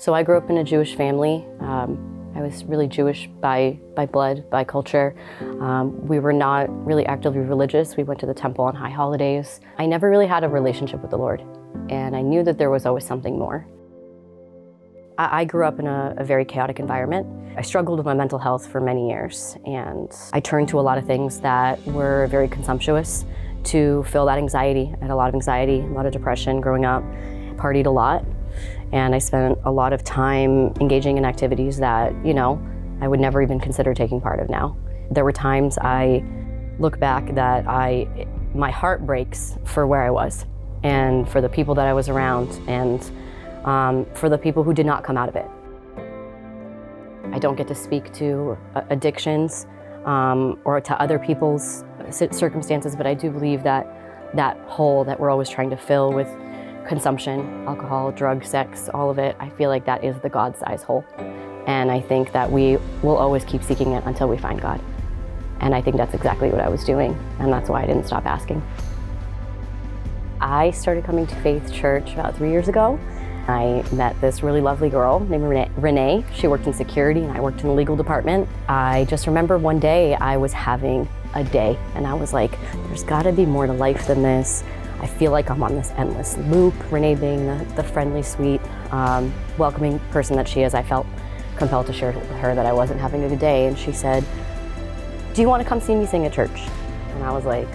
So I grew up in a Jewish family. I was really Jewish by blood, by culture. We were not really actively religious. We went to the temple on high holidays. I never really had a relationship with the Lord, and I knew that there was always something more. I grew up in a very chaotic environment. I struggled with my mental health for many years, and I turned to a lot of things that were very consumptuous to fill that anxiety. I had a lot of anxiety, a lot of depression growing up, partied a lot, and I spent a lot of time engaging in activities that, I would never even consider taking part of now. There were times I look back that my heart breaks for where I was and for the people that I was around, and for the people who did not come out of it. I don't get to speak to addictions or to other people's circumstances, but I do believe that that hole that we're always trying to fill with consumption, alcohol, drugs, sex, all of it, I feel like that is the God-sized hole. And I think that we will always keep seeking it until we find God. And I think that's exactly what I was doing, and that's why I didn't stop asking. I started coming to Faith Church about 3 years ago. I met this really lovely girl named Renee. She worked in security and I worked in the legal department. I just remember one day I was having a day and I was like, there's gotta be more to life than this. I feel like I'm on this endless loop. Renee being the friendly, sweet, welcoming person that she is, I felt compelled to share with her that I wasn't having a good day. And she said, do you wanna come see me sing at church? And I was like,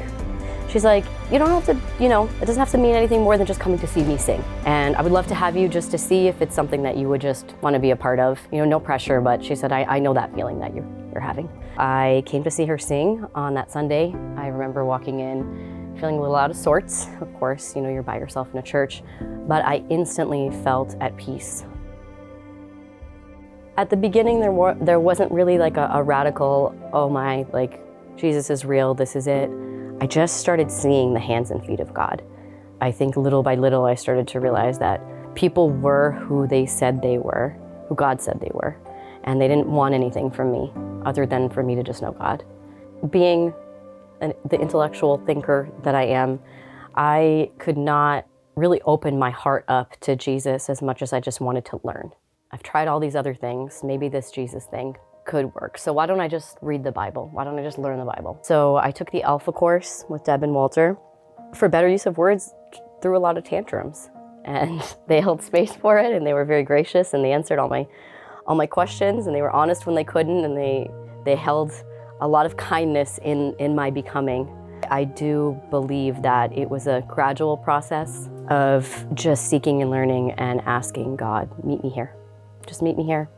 she's like, you don't have to, it doesn't have to mean anything more than just coming to see me sing. And I would love to have you just to see if it's something that you would just want to be a part of. No pressure, but she said, I know that feeling that you're having. I came to see her sing on that Sunday. I remember walking in, feeling a little out of sorts. Of course, you're by yourself in a church, but I instantly felt at peace. At the beginning, there wasn't really like a radical, oh my, like, Jesus is real, this is it. I just started seeing the hands and feet of God. I think little by little I started to realize that people were who they said they were, who God said they were, and they didn't want anything from me other than for me to just know God. Being the intellectual thinker that I am, I could not really open my heart up to Jesus as much as I just wanted to learn. I've tried all these other things, maybe this Jesus thing could work. So why don't I just read the Bible? Why don't I just learn the Bible? So I took the Alpha course with Deb and Walter. For better use of words, threw a lot of tantrums, and they held space for it, and they were very gracious, and they answered all my questions, and they were honest when they couldn't, and they held a lot of kindness in my becoming. I do believe that it was a gradual process of just seeking and learning and asking God, meet me here. Just meet me here.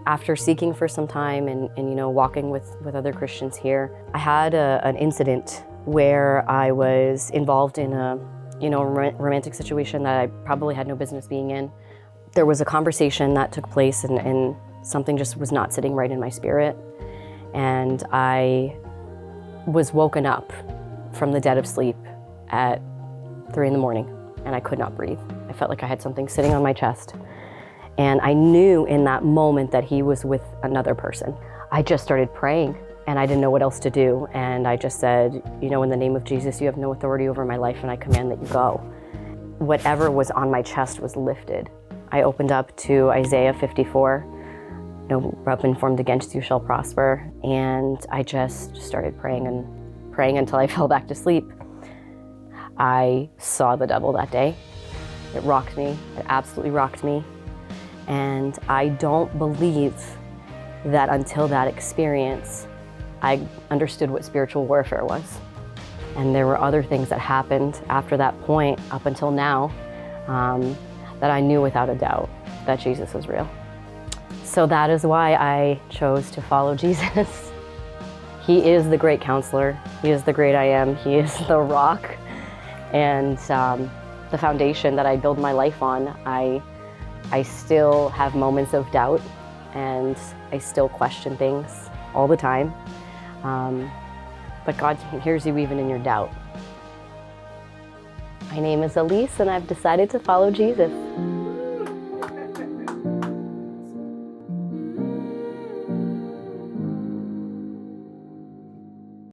After seeking for some time and walking with other Christians here, I had an incident where I was involved in a romantic situation that I probably had no business being in. There was a conversation that took place and something just was not sitting right in my spirit. And I was woken up from the dead of sleep at 3 a.m, and I could not breathe. I felt like I had something sitting on my chest. And I knew in that moment that he was with another person. I just started praying and I didn't know what else to do. And I just said, in the name of Jesus, you have no authority over my life and I command that you go. Whatever was on my chest was lifted. I opened up to Isaiah 54, no weapon formed against you shall prosper. And I just started praying until I fell back to sleep. I saw the devil that day. It rocked me, it absolutely rocked me. And I don't believe that until that experience, I understood what spiritual warfare was. And there were other things that happened after that point, up until now, that I knew without a doubt that Jesus was real. So that is why I chose to follow Jesus. He is the great counselor. He is the great I am. He is the rock and the foundation that I build my life on. I still have moments of doubt and I still question things all the time. But God hears you even in your doubt. My name is Ilyse and I've decided to follow Jesus.